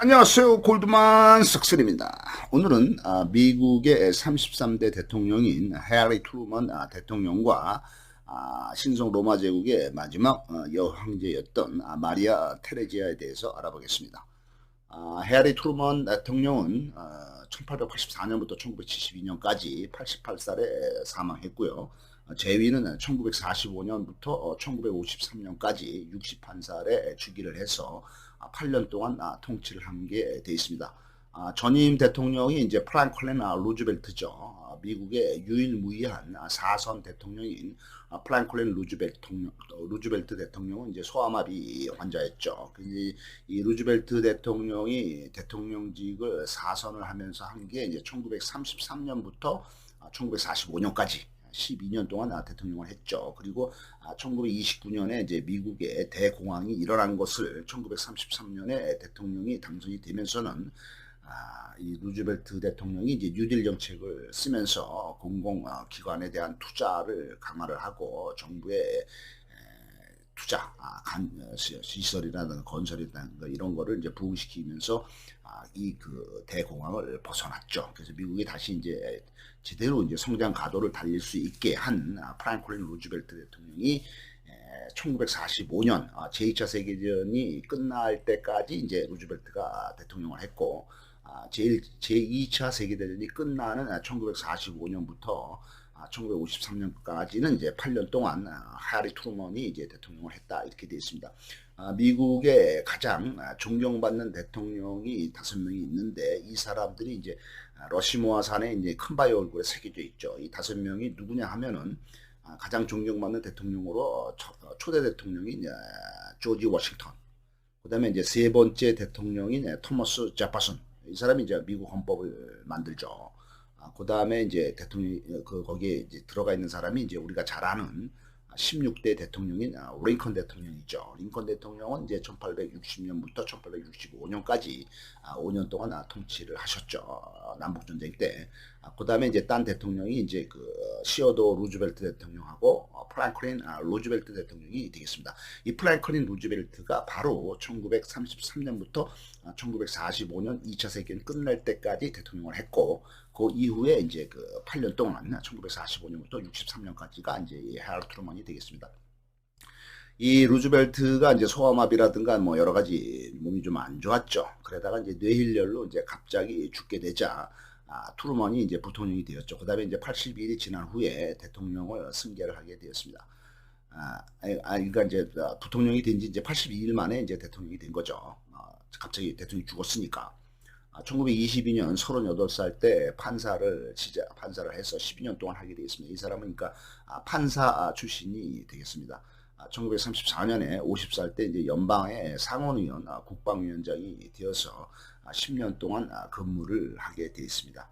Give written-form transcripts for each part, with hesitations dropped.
안녕하세요. 골드만 삭스입니다. 오늘은 미국의 33대 대통령인 해리 트루먼 대통령과 신성 로마 제국의 마지막 여황제였던 마리아 테레지아에 대해서 알아보겠습니다. 해리 트루먼 대통령은 1884년부터 1972년까지 88살에 사망했고요. 재위는 1945년부터 1953년까지 61살에 즉위를 해서 8년 동안 통치를 한 게 돼 있습니다. 전임 대통령이 이제 프랭클린 루즈벨트죠. 미국의 유일무이한 4선 대통령인 프랭클린 루즈벨트 대통령은 이제 소아마비 환자였죠. 이 루즈벨트 대통령이 대통령직을 4선을 하면서 한 게 이제 1933년부터 1945년까지 12년 동안 대통령을 했죠. 그리고 1929년에 이제 미국의 대공황이 일어난 것을 1933년에 대통령이 당선이 되면서는 이 루즈벨트 대통령이 이제 뉴딜 정책을 쓰면서 공공기관에 대한 투자를 강화를 하고 정부의 투자, 시설이라든가 건설이라든가 이런 거를 이제 부흥시키면서 이 그 대공황을 벗어났죠. 그래서 미국이 다시 이제 제대로 이제 성장 가도를 달릴 수 있게 한 프랭클린 루즈벨트 대통령이 1945년 제2차 세계대전이 끝날 때까지 이제 루즈벨트가 대통령을 했고 제2차 세계대전이 끝나는 1945년부터 1953년까지는 이제 8년 동안 해리 트루먼이 이제 대통령을 했다 이렇게 되어 있습니다. 미국의 가장 존경받는 대통령이 5명이 있는데 이 사람들이 이제 러시모아 산에 이제 큰 바위 얼굴에 새겨져 있죠. 이 5명이 누구냐 하면은 가장 존경받는 대통령으로 초대 대통령이 조지 워싱턴. 그다음에 이제 세 번째 대통령인 토머스 제퍼슨. 이 사람이 이제 미국 헌법을 만들죠. 그다음에 이제 대통령 거기에 이제 들어가 있는 사람이 이제 우리가 잘 아는 16대 대통령인 링컨 대통령이죠. 링컨 대통령은 이제 1860년부터 1865년까지 5년 동안 통치를 하셨죠. 남북전쟁 때. 그다음에 이제 딴 대통령이 이제 그 시어도 루즈벨트 대통령하고 프랭클린 루즈벨트 대통령이 되겠습니다. 이 프랭클린 루즈벨트가 바로 1933년부터 1945년 2차 세계는 끝날 때까지 대통령을 했고 그 이후에 이제 그 8년 동안 1945년부터 63년까지가 이제 해리 트루먼이 되겠습니다. 이 루즈벨트가 이제 소아마비라든가 뭐 여러 가지 몸이 좀 안 좋았죠. 그러다가 이제 뇌혈련로 이제 갑자기 죽게 되자 트루먼이 이제 부통령이 되었죠. 그다음에 이제 80일이 지난 후에 대통령을 승계를 하게 되었습니다. 그러니까 이제 부통령이 된 지 이제 82일 만에 이제 대통령이 된 거죠. 갑자기 대통령이 죽었으니까. 1922년 38살 때 판사를 해서 12년 동안 하게 되겠습니다. 이 사람은 그러니까 판사 출신이 되겠습니다. 1934년에 50살 때 이제 연방의 상원의원, 국방위원장이 되어서 10년 동안 근무를 하게 되었습니다.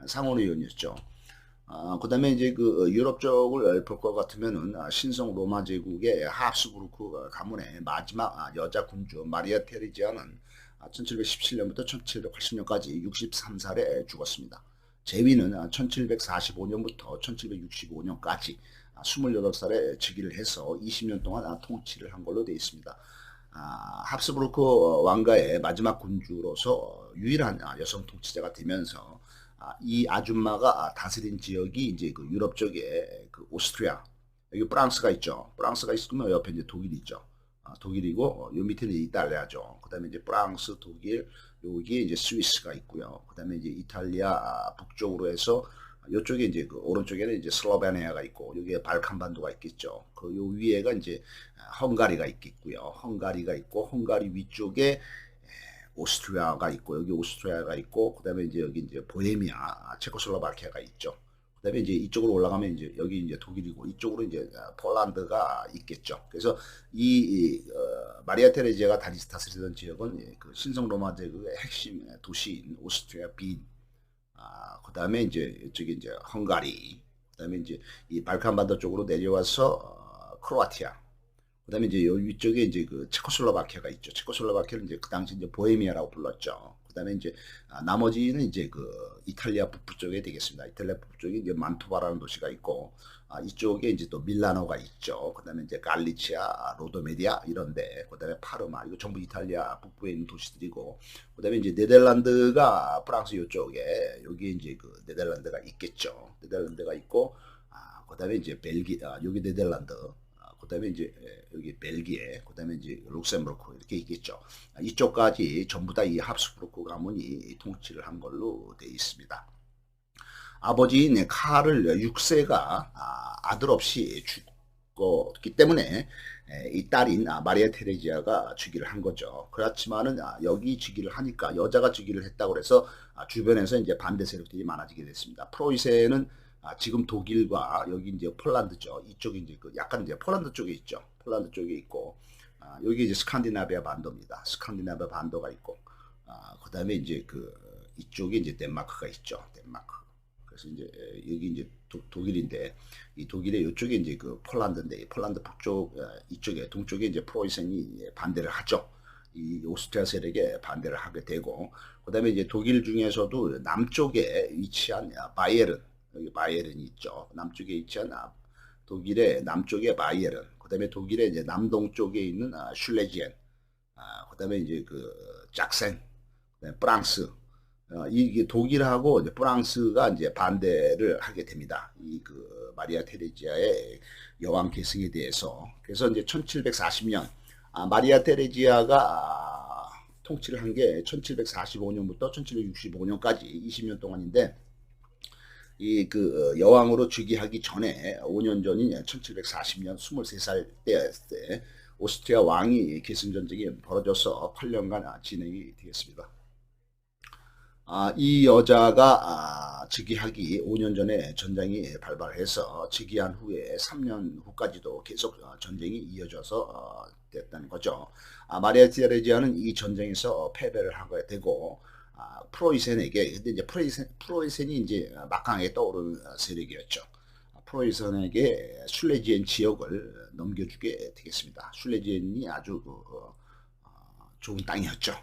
상원의원이었죠. 그다음에 이제 그 유럽 쪽을 볼 것 같으면은 신성 로마 제국의 합스부르크 가문의 마지막 여자 군주 마리아 테레지아는 1717년부터 1780년까지 63살에 죽었습니다. 재위는 1745년부터 1765년까지 28살에 즉위를 해서 20년 동안 통치를 한 걸로 되어 있습니다. 합스부르크 왕가의 마지막 군주로서 유일한 여성 통치자가 되면서 이 아줌마가 다스린 지역이 이제 그 유럽 쪽에 그 오스트리아, 여기 프랑스가 있죠. 프랑스가 있으면 옆에 이제 독일이 있죠. 독일이고 요 밑에는 이탈리아죠. 그다음에 이제 프랑스, 독일, 여기에 이제 스위스가 있고요. 그다음에 이제 이탈리아 북쪽으로 해서 이쪽에 이제 그 오른쪽에는 이제 슬로베니아가 있고 여기에 발칸 반도가 있겠죠. 그 요 위에가 이제 헝가리가 있겠고요. 헝가리가 있고 헝가리 위쪽에 오스트리아가 있고 여기 오스트리아가 있고 그다음에 이제 여기 이제 보헤미아, 체코슬로바키아가 있죠. 그다음에 이제 이쪽으로 올라가면 이제 여기 이제 독일이고 이쪽으로 이제 폴란드가 있겠죠. 그래서 이 마리아 테레지아가 다스리던 지역은 그 신성 로마 제국의 핵심 도시인 오스트리아 빈, 그다음에 이제 이쪽에 이제 헝가리, 그다음에 이제 이 발칸반도 쪽으로 내려와서 크로아티아, 그다음에 이제 여기 위쪽에 이제 그 체코슬로바키아가 있죠. 체코슬로바키아는 이제 그 당시 이제 보헤미아라고 불렀죠. 그다음에 이제 나머지는 이제 그 이탈리아 북부 쪽에 되겠습니다. 이탈리아 북부 쪽에 이제 만토바라는 도시가 있고 이쪽에 이제 또 밀라노가 있죠. 그다음에 이제 갈리치아, 로도메디아 이런데, 그다음에 파르마, 이거 전부 이탈리아 북부에 있는 도시들이고, 그다음에 이제 네덜란드가 프랑스 이쪽에, 여기 이제 그 네덜란드가 있겠죠. 네덜란드가 있고, 그다음에 이제 여기 네덜란드, 그다음에 이제 여기 벨기에, 그다음에 이제 룩셈부르크 이렇게 있겠죠. 이쪽까지 전부 다 이 합스부르크 가문이 통치를 한 걸로 되어 있습니다. 아버지인 카를 6세가 아들 없이 죽었기 때문에 이 딸인 마리아 테레지아가 즉위를 한 거죠. 그렇지만은 여기 즉위를 하니까, 여자가 즉위를 했다고 해서 주변에서 이제 반대 세력들이 많아지게 됐습니다. 프로이센은 지금 독일과 여기 이제 폴란드죠. 이쪽에 이제 그 약간 이제 폴란드 쪽에 있죠. 폴란드 쪽에 있고, 여기 이제 스칸디나비아 반도입니다. 스칸디나비아 반도가 있고, 그다음에 이제 그 이쪽에 이제 덴마크가 있죠. 덴마크. 그래서 이제 여기 이제 독일인데, 이 독일의 이쪽에 이제 그 폴란드인데, 이 폴란드 북쪽 이쪽에 동쪽에 이제 프로이센이 반대를 하죠. 이 오스트리아 세력에 반대를 하게 되고, 그다음에 이제 독일 중에서도 남쪽에 위치한 바이에른, 여기 바이에른이 있죠. 남쪽에 위치한 독일의 남쪽에 바이에른, 그다음에 독일의 이제 남동쪽에 있는 슐레지엔, 그다음에 이제 그 짝센, 그다음에 프랑스. 이게 독일하고 이제 프랑스가 이제 반대를 하게 됩니다. 이 그 마리아 테레지아의 여왕 계승에 대해서. 그래서 이제 1740년 마리아 테레지아가 통치를 한 게 1745년부터 1765년까지 20년 동안인데, 이 그 여왕으로 즉위하기 전에 5년 전인 1740년 23살 때 오스트리아 왕이 계승 전쟁이 벌어져서 8년간 진행이 되겠습니다. 이 여자가 즉위하기 5년 전에 전쟁이 발발해서 즉위한 후에 3년 후까지도 계속 전쟁이 이어져서 됐다는 거죠. 마리아 테레지아는 이 전쟁에서 패배를 하게 되고, 프로이센에게, 근데 이제 프로이센이 이제 막강하게 떠오르는 세력이었죠. 프로이센에게 슐레지엔 지역을 넘겨주게 되겠습니다. 슐레지엔이 아주 좋은 땅이었죠.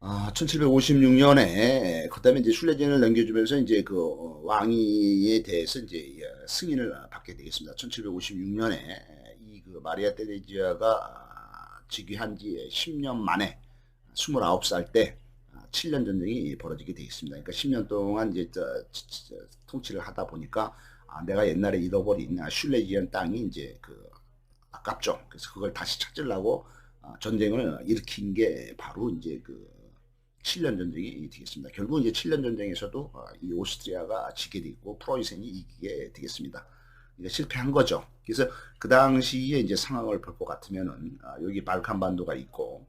1756년에 그다음에 이제 슐레지엔을 넘겨주면서 이제 그 왕위에 대해서 이제 승인을 받게 되겠습니다. 1756년에 이 그 마리아 테레지아가 즉위한 지 10년 만에 29살 때 7년 전쟁이 벌어지게 되겠습니다. 그러니까 10년 동안 이제 통치를 하다 보니까 내가 옛날에 잃어버린 슐레지엔 땅이 이제 그 아깝죠. 그래서 그걸 다시 찾으려고 전쟁을 일으킨 게 바로 이제 그 7년 전쟁이 되겠습니다. 결국 이제 7년 전쟁에서도 이 오스트리아가 지게 되고 프로이센이 이기게 되겠습니다. 이게 실패한 거죠. 그래서 그 당시에 이제 상황을 볼 것 같으면은 여기 발칸 반도가 있고,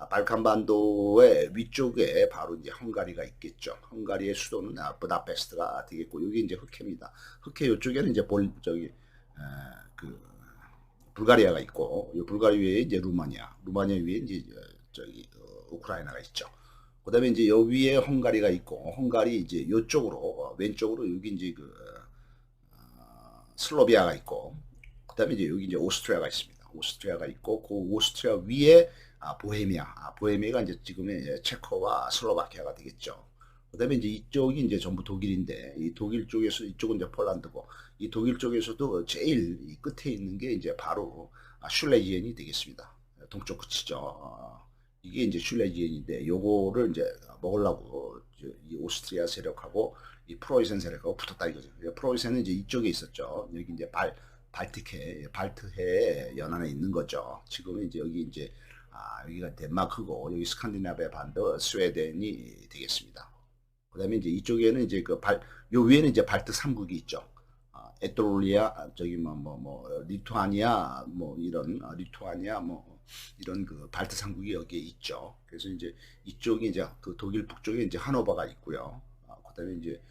발칸 반도의 위쪽에 바로 이제 헝가리가 있겠죠. 헝가리의 수도는 부다페스트가 되겠고, 여기 이제 흑해입니다. 흑해 이쪽에는 이제 그 불가리아가 있고, 이 불가리아 위에 이제 루마니아 위에 이제 저기 우크라이나가 있죠. 그다음에 이제 요 위에 헝가리가 있고, 헝가리 이제 요쪽으로 왼쪽으로 여기 이제 그 슬로비아가 있고, 그다음에 이제 여기 이제 오스트리아가 있습니다. 오스트리아가 있고, 그 오스트리아 위에 보헤미아가 이제 지금의 체코와 슬로바키아가 되겠죠. 그다음에 이제 이쪽이 이제 전부 독일인데, 이 독일 쪽에서 이쪽은 이제 폴란드고, 이 독일 쪽에서도 제일 이 끝에 있는 게 이제 바로 슐레지엔이 되겠습니다. 동쪽 끝이죠. 이게 이제 슐레지엔인데, 요거를 이제 먹으려고 이 오스트리아 세력하고 이 프로이센 세력하고 붙었다 이거죠. 프로이센은 이제 이쪽에 있었죠. 여기 이제 발트해 연안에 있는 거죠. 지금은 이제 여기 이제 여기가 덴마크고, 여기 스칸디나비아 반도 스웨덴이 되겠습니다. 그다음에 이제 이쪽에는 이제 요 위에는 이제 발트 3국이 있죠. 에토리아, 저기 리투아니아, 리투아니아 이런 그 발트 3국이 여기에 있죠. 그래서 이제 이쪽이 이제 그 독일 북쪽에 이제 하노버가 있고요. 그다음에 이제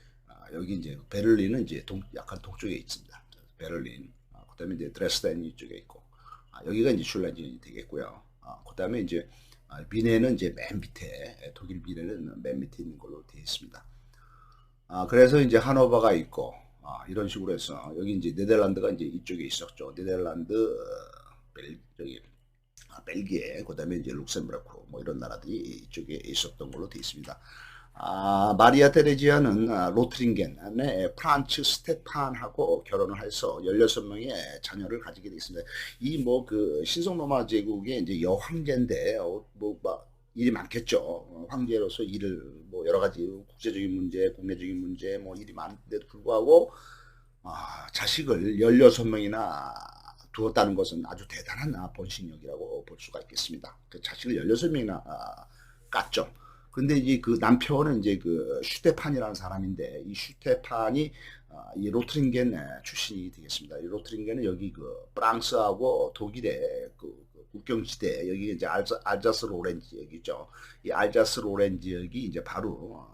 여기 이제 베를린은 이제 약간 동쪽에 있습니다. 베를린. 그다음에 이제 드레스덴이 이쪽에 있고, 여기가 이제 슐레지엔이 되겠고요. 그다음에 이제 미네는 이제 맨 밑에, 독일 미네는 맨 밑에 있는 걸로 되어 있습니다. 그래서 이제 하노버가 있고, 이런 식으로 해서 여기 이제 네덜란드가 이제 이쪽에 있었죠. 네덜란드, 벨기에, 그다음에 이제 룩셈부르크 이런 나라들이 이쪽에 있었던 걸로 되어 있습니다. 마리아 테레지아는 로트링겐의 프란츠 스테판하고 결혼을 해서 16명의 자녀를 가지게 되어 있습니다. 이 뭐 그 신성 로마 제국의 이제 여황제인데 일이 많겠죠. 황제로서 일을 뭐 여러 가지 국제적인 문제, 국내적인 문제 뭐 일이 많은데도 불구하고 자식을 16명이나 두었다는 것은 아주 대단한 본신력이라고 볼 수가 있겠습니다. 그 자식을 16명이나 깠죠. 근데 이제 그 남편은 이제 그 슈테판이라는 사람인데 이 슈테판이 이 로트링겐 출신이 되겠습니다. 이 로트링겐은 여기 그 프랑스하고 독일의 그 국경지대 여기 이제 알자스 로렌 지역이죠. 이 알자스 로렌 지역이 이제 바로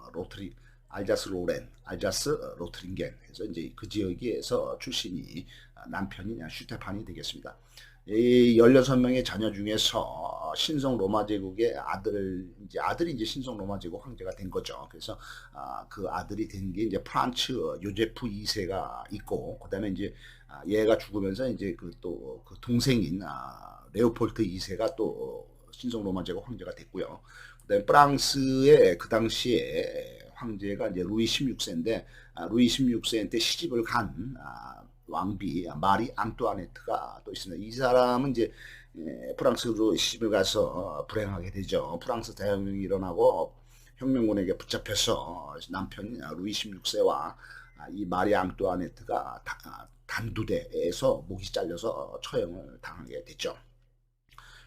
알자스 로트링겐 해서 이제 그 지역에서 출신이 남편이 슈테판이 되겠습니다. 이 16명의 자녀 중에서 신성 로마 제국의 아들이 이제 신성 로마 제국 황제가 된 거죠. 그래서 그 아들이 된 게 이제 프란츠 요제프 2세가 있고, 그다음에 이제 얘가 죽으면서 이제 그 또 그 동생인 레오폴트 2세가 또 신성 로마 제국 황제가 됐고요. 그다음에 프랑스의 그 당시에 황제가 이제 루이 16세인데 루이 16세한테 시집을 간 왕비 마리 앙뚜아네트가 또 있습니다. 이 사람은 이제 프랑스로 시집을 가서 불행하게 되죠. 프랑스 대혁명이 일어나고 혁명군에게 붙잡혀서 남편 루이 16세와 이 마리 앙뚜아네트가 단두대에서 목이 잘려서 처형을 당하게 됐죠.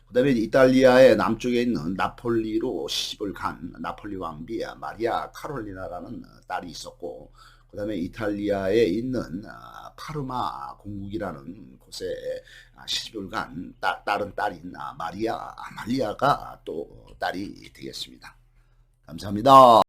그 다음에 이탈리아의 남쪽에 있는 나폴리로 시집을 간 나폴리 왕비 마리아 카롤리나라는 딸이 있었고, 그 다음에 이탈리아에 있는 파르마 공국이라는 곳에 시집을 간 다른 딸인 마리아 아말리아가 또 딸이 되겠습니다. 감사합니다.